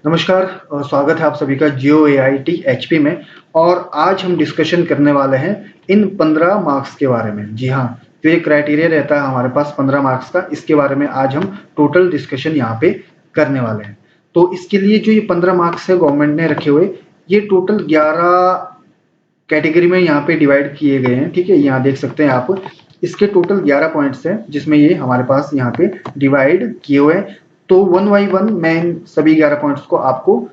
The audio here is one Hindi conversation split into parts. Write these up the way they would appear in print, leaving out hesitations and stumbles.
नमस्कार। स्वागत है आप सभी का जियो एआईटी एचपी में। और आज हम डिस्कशन करने वाले हैं इन 15 मार्क्स के बारे में। जी हाँ, जो ये क्राइटेरिया रहता है हमारे पास 15 मार्क्स का, इसके बारे में आज हम टोटल डिस्कशन यहाँ पे करने वाले हैं। तो इसके लिए जो ये 15 मार्क्स है गवर्नमेंट ने रखे हुए, ये टोटल 11 कैटेगरी में यहाँ पे डिवाइड किए गए हैं। ठीक है, यहाँ देख सकते हैं आप, इसके टोटल 11 पॉइंट्स हैं जिसमें ये हमारे पास यहाँ पे डिवाइड किए हुए हैं। तो वन बाई वन मैं इन सभी 11 पॉइंट्स को आपको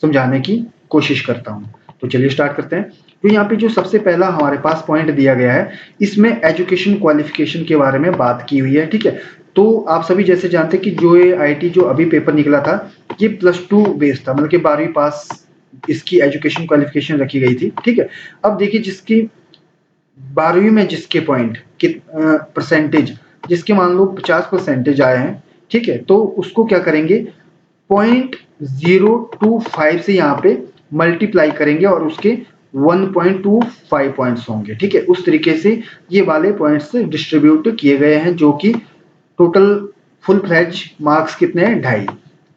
समझाने की कोशिश करता हूँ। तो चलिए स्टार्ट करते हैं। तो यहाँ पे जो सबसे पहला हमारे पास पॉइंट दिया गया है, इसमें एजुकेशन क्वालिफिकेशन के बारे में बात की हुई है। ठीक है, तो आप सभी जैसे जानते हैं कि जो ये आईटी जो अभी पेपर निकला था, ये +2 बेस्ड था, मतलब कि 12वीं पास इसकी एजुकेशन क्वालिफिकेशन रखी गई थी। ठीक है, अब देखिए जिसकी 12वीं में जिसके पॉइंट परसेंटेज, जिसके मान लो 50% आए हैं, ठीक है, तो उसको क्या करेंगे, 0.025 से यहाँ पे मल्टीप्लाई करेंगे और उसके 1.25 पॉइंट्स होंगे। ठीक है, उस तरीके से ये वाले पॉइंट्स डिस्ट्रीब्यूट किए गए हैं, जो कि टोटल फुल फ्लैज मार्क्स कितने हैं, 2.5।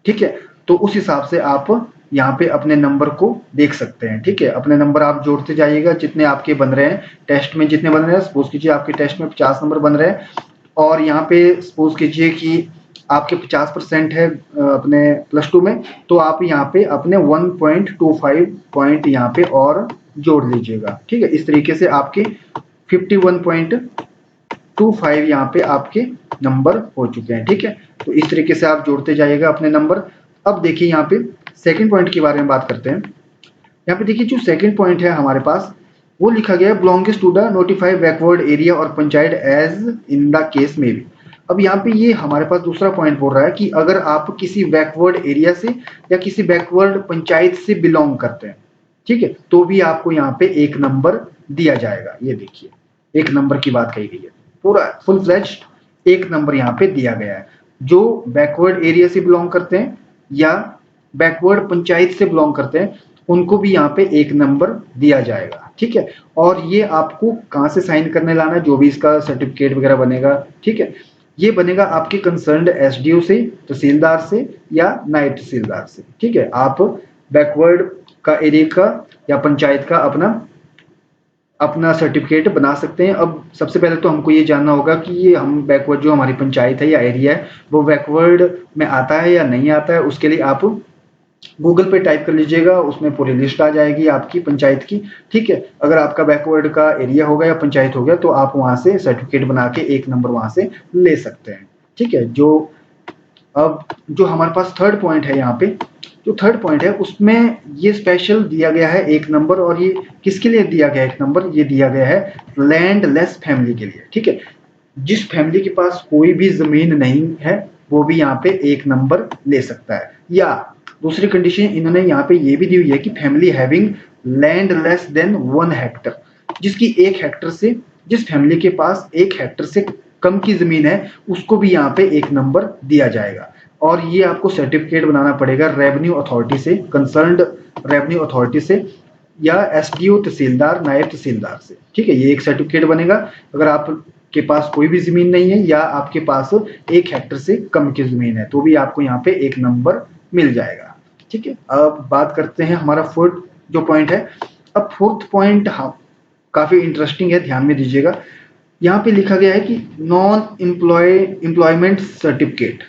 ठीक है, तो उस हिसाब से आप यहाँ पे अपने नंबर को देख सकते हैं। ठीक है, अपने नंबर आप जोड़ते जाइएगा जितने आपके बन रहे हैं, टेस्ट में जितने बन रहे हैं। सपोज कीजिए आपके टेस्ट में 50 नंबर बन रहे हैं, और यहाँ पे सपोज कीजिए कि आपके 50% है अपने +2 में, तो आप यहाँ पे अपने 1.25 पॉइंट यहाँ पे और जोड़ लीजिएगा। ठीक है, इस तरीके से आपके 51.25 यहाँ पे आपके नंबर हो चुके हैं। ठीक है, तो इस तरीके से आप जोड़ते जाइएगा अपने नंबर। अब देखिए यहाँ पे सेकंड पॉइंट के बारे में बात करते हैं। यहाँ पे देखिए जो सेकंड पॉइंट है हमारे पास, वो लिखा गया है belongs to the notified backward area और panchayat as in the case में भी। अब यहाँ पे ये हमारे पास दूसरा पॉइंट बोल रहा है कि अगर आप किसी बैकवर्ड एरिया से या किसी बैकवर्ड पंचायत से बिलोंग करते हैं, ठीक है, तो भी आपको यहाँ पे एक नंबर दिया जाएगा। ये देखिए, एक नंबर की बात कही गई है, पूरा फुल फ्लैश्ड एक नंबर यहाँ पे दिया गया है। जो बैकवर्ड एरिया से बिलोंग करते हैं या बैकवर्ड पंचायत से बिलोंग करते हैं, उनको भी यहाँ पे एक नंबर दिया जाएगा। ठीक है, और ये आपको कहाँ से साइन करने लाना है, जो भी इसका सर्टिफिकेट वगैरह बनेगा, ठीक है, ये बनेगा आपके कंसर्न्ड एसडीओ से, तहसीलदार से या नायब तहसीलदार से। ठीक है, आप बैकवर्ड का एरिया का या पंचायत का अपना अपना सर्टिफिकेट बना सकते हैं। अब सबसे पहले तो हमको ये जानना होगा कि ये हम बैकवर्ड जो हमारी पंचायत है या एरिया है, वो बैकवर्ड में आता है या नहीं आता है। उसके लिए आप गूगल पे टाइप कर लीजिएगा, उसमें पूरी लिस्ट आ जाएगी आपकी पंचायत की। ठीक है, अगर आपका बैकवर्ड का एरिया होगा या पंचायत हो गया, तो आप वहां से सर्टिफिकेट बना के एक नंबर वहां से ले सकते हैं। ठीक है, अब जो हमारे पास थर्ड पॉइंट है, यहाँ पे जो थर्ड पॉइंट है उसमें ये स्पेशल दिया गया है एक नंबर। और ये किसके लिए दिया गया एक नंबर, ये दिया गया है लैंडलेस फैमिली के लिए। ठीक है, जिस फैमिली के पास कोई भी जमीन नहीं है, वो भी यहाँ पे एक नंबर ले सकता है। या दूसरी कंडीशन इन्होंने यहाँ पे ये भी दी हुई है कि family having land less than 1 Hector, जिसकी 1 हेक्टर से, जिस फैमिली के पास 1 हेक्टर से कम की जमीन है, उसको भी यहाँ पे एक नंबर दिया जाएगा। और ये आपको सर्टिफिकेट बनाना पड़ेगा रेवेन्यू अथॉरिटी से, कंसर्न्ड रेवेन्यू अथॉरिटी से, या एसडीओ तहसीलदार नायब तहसीलदार से। ठीक है, ये एक सर्टिफिकेट बनेगा अगर आपके पास कोई भी जमीन नहीं है या आपके पास 1 हेक्टर से कम की जमीन है, तो भी आपको यहाँ पे एक नंबर मिल जाएगा। ठीक है, अब बात करते हैं हमारा फोर्थ जो पॉइंट है। अब फोर्थ पॉइंट हाँ काफी इंटरेस्टिंग है, ध्यान में दीजिएगा। यहाँ पे लिखा गया है कि non employment certificate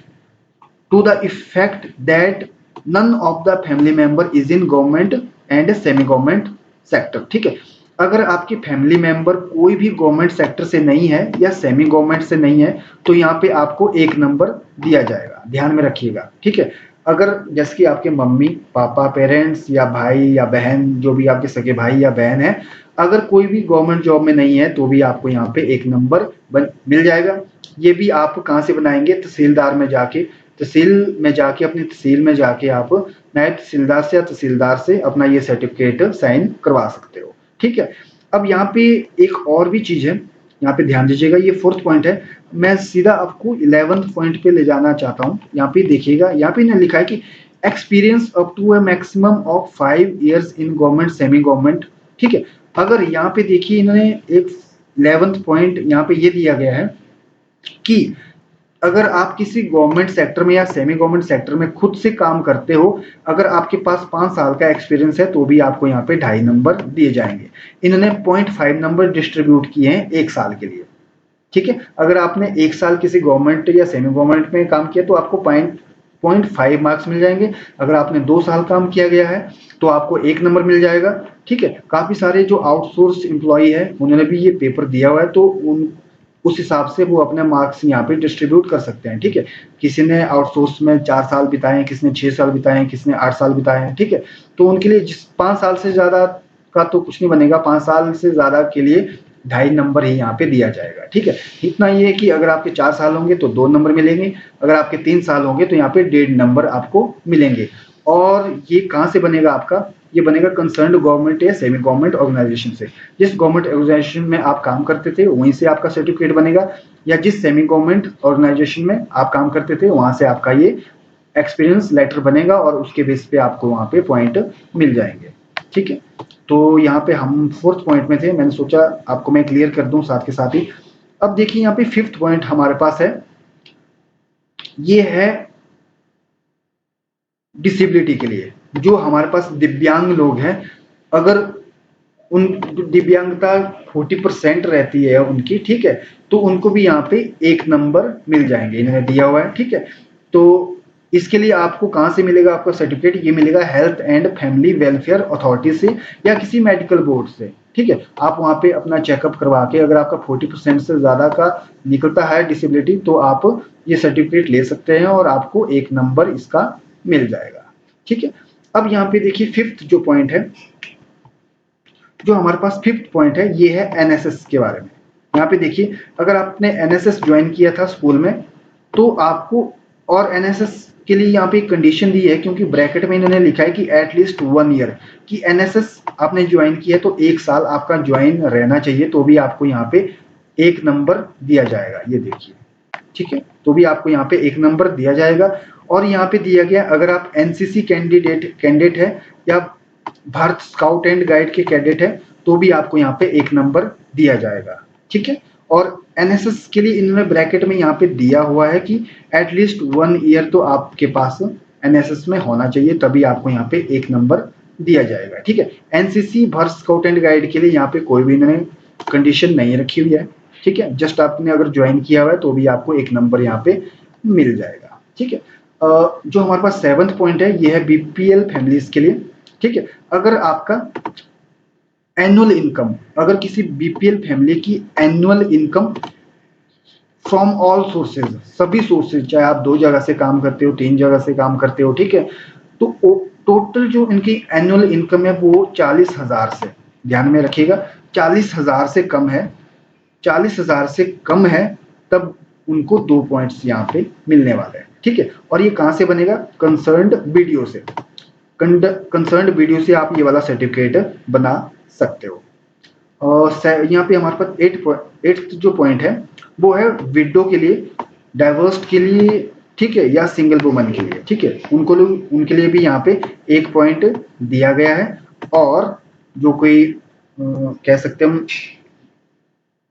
to the effect that none of the family member is in government and semi government sector। ठीक है, अगर आपकी फैमिली मेंबर कोई भी गवर्नमेंट सेक्टर से नहीं है या सेमी गवर्नमेंट से नहीं है, तो यहाँ पे आपको एक नंबर दिया जाएगा, ध्यान में रखिएगा। ठीक है, अगर जैसे कि आपके मम्मी पापा पेरेंट्स या भाई या बहन, जो भी आपके सगे भाई या बहन है, अगर कोई भी गवर्नमेंट जॉब में नहीं है, तो भी आपको यहाँ पे एक नंबर मिल जाएगा। ये भी आप कहाँ से बनाएंगे, तहसीलदार में जाके, तहसील में जाके, अपनी तहसील में जाके आप नायब तहसीलदार से या तहसीलदार से अपना ये सर्टिफिकेट साइन करवा सकते हो। ठीक है, अब यहाँ पे एक और भी चीज है, यहाँ पे ध्यान दीजिएगा, ये फोर्थ पॉइंट है। मैं सीधा आपको 11th पॉइंट पे ले जाना चाहता हूँ। यहाँ पे देखिएगा, यहाँ पे ना लिखा है कि experience up to a maximum of 5 years in government semi government. ठीक है, अगर यहाँ पे देखिए इन्होंने एक 11th पॉइंट यहाँ पे ये दिया गया है कि अगर आप किसी गवर्नमेंट सेक्टर में या सेमी गवर्नमेंट सेक्टर में खुद से काम करते हो, अगर आपके पास 5 साल का एक्सपीरियंस है तो भी आपको यहाँ पे 2.5 नंबर दिए जाएंगे। इन्होंने 0.5 नंबर डिस्ट्रीब्यूट किए हैं 1 साल के लिए। ठीक है, अगर आपने 1 साल किसी गवर्नमेंट या सेमी गवर्नमेंट में काम किया तो आपको 0.5 मार्क्स मिल जाएंगे। अगर आपने 2 साल काम किया गया है तो आपको 1 नंबर मिल जाएगा। ठीक है, काफी सारे जो आउटसोर्स एम्प्लॉय है उन्होंने भी ये पेपर दिया हुआ है, तो उस हिसाब से वो अपने मार्क्स यहाँ पे डिस्ट्रीब्यूट कर सकते हैं। ठीक है, किसी ने आउटसोर्स में 4 साल बिताए हैं, किसी ने 6 साल बिताए हैं, किसी ने 8 साल बिताए हैं। ठीक है, तो उनके लिए जिस 5 साल से ज्यादा का तो कुछ नहीं बनेगा, 5 साल से ज्यादा के लिए 2.5 नंबर ही यहाँ पे दिया जाएगा। ठीक है, इतना ये है कि अगर आपके 4 साल होंगे तो 2 नंबर मिलेंगे, अगर आपके 3 साल होंगे तो यहाँ पे 1.5 नंबर आपको मिलेंगे। और ये कहाँ से बनेगा आपका, ये बनेगा कंसर्न्ड गवर्नमेंट या सेमी गवर्नमेंट ऑर्गेनाइजेशन से। जिस गवर्नमेंट ऑर्गेनाइजेशन में आप काम करते थे वहीं से आपका सर्टिफिकेट बनेगा, या जिस सेमी गवर्नमेंट ऑर्गेनाइजेशन में आप काम करते थे वहां से आपका ये एक्सपीरियंस लेटर बनेगा और उसके बेस पे आपको वहां पे पॉइंट मिल जाएंगे। ठीक है, तो यहाँ पे हम 4th पॉइंट में थे, मैंने सोचा आपको मैं क्लियर कर दूं साथ के साथ ही। अब देखिए यहाँ पे 5th पॉइंट हमारे पास है, ये है डिसेबिलिटी के लिए। जो हमारे पास दिव्यांग लोग हैं, अगर उन दिव्यांगता 40% रहती है उनकी, ठीक है, तो उनको भी यहाँ पे 1 नंबर मिल जाएंगे, इन्होंने दिया हुआ है। ठीक है, तो इसके लिए आपको कहाँ से मिलेगा आपका सर्टिफिकेट, ये मिलेगा health and family welfare authority से या किसी मेडिकल बोर्ड से। ठीक है, आप वहाँ पे अपना चेकअप करवा के अगर आपका 40% से ज्यादा का निकलता है डिसेबिलिटी तो आप ये सर्टिफिकेट ले सकते हैं और आपको 1 नंबर इसका मिल जाएगा। ठीक है, अब यहाँ पे देखिए 5th जो पॉइंट है, जो हमारे पास 5th पॉइंट है, ये है एनएसएस के बारे में। यहाँ पे देखिए, अगर आपने एनएसएस ज्वाइन किया था स्कूल में तो आपको, और एनएसएस के लिए यहाँ पे एक कंडीशन दी है, क्योंकि ब्रैकेट में इन्होंने लिखा है कि एटलीस्ट 1 ईयर, कि एनएसएस आपने ज्वाइन किया तो 1 साल आपका ज्वाइन रहना चाहिए, तो भी आपको यहाँ पे 1 नंबर दिया जाएगा। ये देखिए, ठीक है, तो भी आपको यहाँ पे 1 नंबर दिया जाएगा। और यहाँ पे दिया गया, अगर आप एनसीसी कैंडिडेट है या भारत स्काउट एंड गाइड के कैडेट है तो भी आपको यहाँ पे 1 नंबर दिया जाएगा। ठीक है, और एनएसएस के लिए इन्होंने ब्रैकेट में यहाँ पे दिया हुआ है कि एटलीस्ट 1 ईयर तो आपके पास एनएसएस में होना चाहिए, तभी आपको यहाँ पे 1 नंबर दिया जाएगा। ठीक है, NCC Bharat scout and guide के लिए यहाँ पे कोई भी इन्होंने कंडीशन नहीं रखी हुई है। ठीक है, जस्ट आपने अगर ज्वाइन किया हुआ है तो भी आपको 1 नंबर यहाँ पे मिल जाएगा। ठीक है, जो हमारे पास 7th पॉइंट है, ये है बीपीएल फैमिलीज के लिए। ठीक है, अगर आपका एनुअल इनकम, अगर किसी बीपीएल फैमिली की annual income from all sources, सभी सोर्सेज, चाहे आप 2 जगह से काम करते हो, 3 जगह से काम करते हो, ठीक है, तो टोटल जो इनकी एनुअल इनकम है वो 40,000 से, ध्यान में रखिएगा, 40,000 से कम है, 40,000 से कम है, तब उनको 2 पॉइंट्स यहाँ पे मिलने वाले हैं। ठीक है, और ये कहाँ से बनेगा, कंसर्न्ड बीडीओ से। कंसर्न्ड वीडियो से आप ये वाला सर्टिफिकेट बना सकते हो। और यहाँ पे हमारे पास 8th जो पॉइंट है वो है विडो के लिए, डाइवर्स के लिए, ठीक है, या सिंगल वुमन के लिए। ठीक है, उनके लिए भी यहाँ पे 1 पॉइंट दिया गया है। और जो कोई कह सकते हैं हम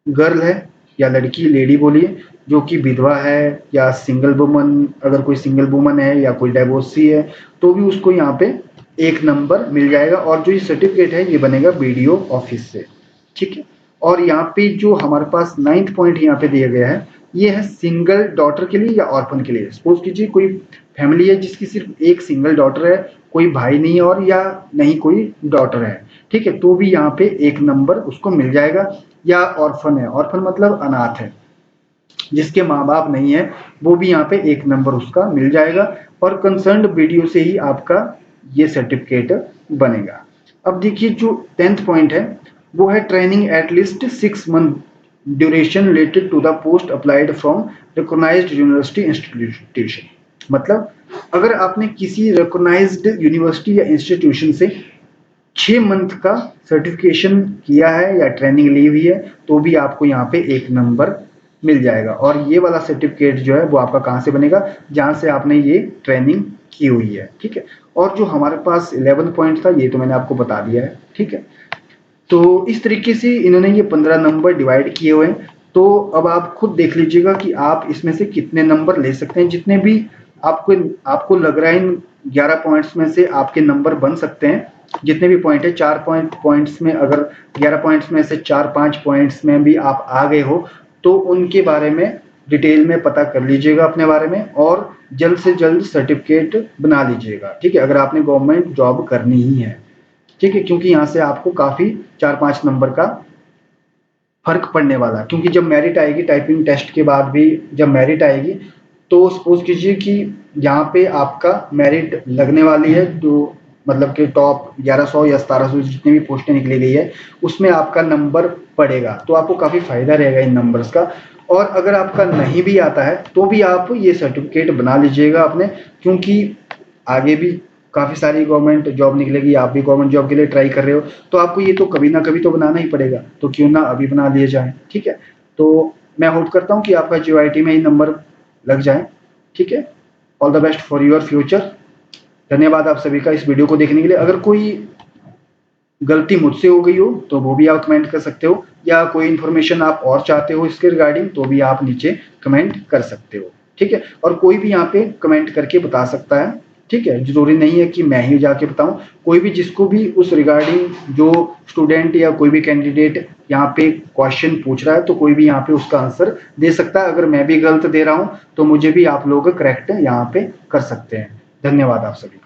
गर्ल है या लड़की, लेडी बोलिए, जो कि विधवा है या सिंगल वुमन, अगर कोई सिंगल वुमन है या कोई डाइवोर्सी है तो भी उसको यहाँ पे 1 नंबर मिल जाएगा। और जो ये सर्टिफिकेट है ये बनेगा बीडीओ ऑफिस से। ठीक है, और यहाँ पे जो हमारे पास 9th पॉइंट यहाँ पे दिया गया है, ये है सिंगल डॉटर के लिए या ऑर्फन के लिए। सपोज कीजिए कोई फैमिली है जिसकी सिर्फ एक सिंगल डॉटर है, कोई भाई नहीं है और या नहीं कोई डॉटर है, ठीक है, तो भी यहाँ पे 1 नंबर उसको मिल जाएगा। या ऑर्फन है, ऑर्फन मतलब अनाथ है, जिसके माँ बाप नहीं है, वो भी यहाँ पे 1 नंबर उसका मिल जाएगा। और कंसर्न्ड वीडियो से ही आपका ये सर्टिफिकेट बनेगा। अब देखिए जो 10th पॉइंट है वो है training at least 6 month duration related to the post applied from recognised university institution. मतलब अगर आपने किसी रिकॉग्नाइज्ड यूनिवर्सिटी या इंस्टीट्यूशन से 6 मंथ का सर्टिफिकेशन किया है या ट्रेनिंग ली हुई है तो भी आपको यहाँ पे 1 नंबर मिल जाएगा। और ये वाला सर्टिफिकेट जो है वो आपका कहाँ से बनेगा, जहाँ से आपने ये ट्रेनिंग की हुई है। ठीक है, और जो हमारे पास 11 पॉइंट था ये तो मैंने आपको बता दिया है। ठीक है, तो इस तरीके से इन्होंने ये 15 नंबर डिवाइड किए हुए हैं। तो अब आप खुद देख लीजिएगा कि आप इसमें से कितने नंबर ले सकते हैं। जितने भी आपको लग रहा है इन 11 पॉइंट्स में से आपके नंबर बन सकते हैं, जितने भी पॉइंट है 4 पॉइंट्स में, अगर 11 पॉइंट्स में से 4-5 पॉइंट्स में भी आप आ गए हो तो उनके बारे में डिटेल में पता कर लीजिएगा अपने बारे में, और जल्द से जल्द सर्टिफिकेट बना लीजिएगा। ठीक है, अगर आपने गवर्नमेंट जॉब करनी ही है। ठीक है, क्योंकि यहाँ से आपको काफ़ी 4-5 नंबर का फर्क पड़ने वाला है। क्योंकि जब मेरिट आएगी टाइपिंग टेस्ट के बाद भी, जब मेरिट आएगी तो सपोज कीजिए कि यहाँ पे आपका मेरिट लगने वाली है, जो मतलब कि टॉप 1100 या 1700 जितनी भी पोस्टें निकली गई है उसमें आपका नंबर पड़ेगा, तो आपको काफ़ी फायदा रहेगा इन नंबर्स का। और अगर आपका नहीं भी आता है तो भी आप ये सर्टिफिकेट बना लीजिएगा अपने, क्योंकि आगे भी काफ़ी सारी गवर्नमेंट जॉब निकलेगी, आप भी गवर्नमेंट जॉब के लिए ट्राई कर रहे हो तो आपको ये तो कभी ना कभी तो बनाना ही पड़ेगा, तो क्यों ना अभी बना लिए जाए। ठीक है, तो मैं होप करता हूँ कि आपका JYT में ये नंबर लग जाए। ठीक है, all the best for your future. धन्यवाद आप सभी का इस वीडियो को देखने के लिए। अगर कोई गलती मुझसे हो गई हो तो वो भी आप कमेंट कर सकते हो, या कोई इन्फॉर्मेशन आप और चाहते हो इसके रिगार्डिंग तो भी आप नीचे कमेंट कर सकते हो। ठीक है, और कोई भी यहाँ पे कमेंट करके बता सकता है। ठीक है, जरूरी नहीं है कि मैं ही जाके बताऊं, कोई भी जिसको भी उस रिगार्डिंग जो स्टूडेंट या कोई भी कैंडिडेट यहाँ पे क्वेश्चन पूछ रहा है तो कोई भी यहाँ पे उसका आंसर दे सकता है। अगर मैं भी गलत दे रहा हूँ तो मुझे भी आप लोग करेक्ट यहाँ पे कर सकते हैं। धन्यवाद आप सभी का।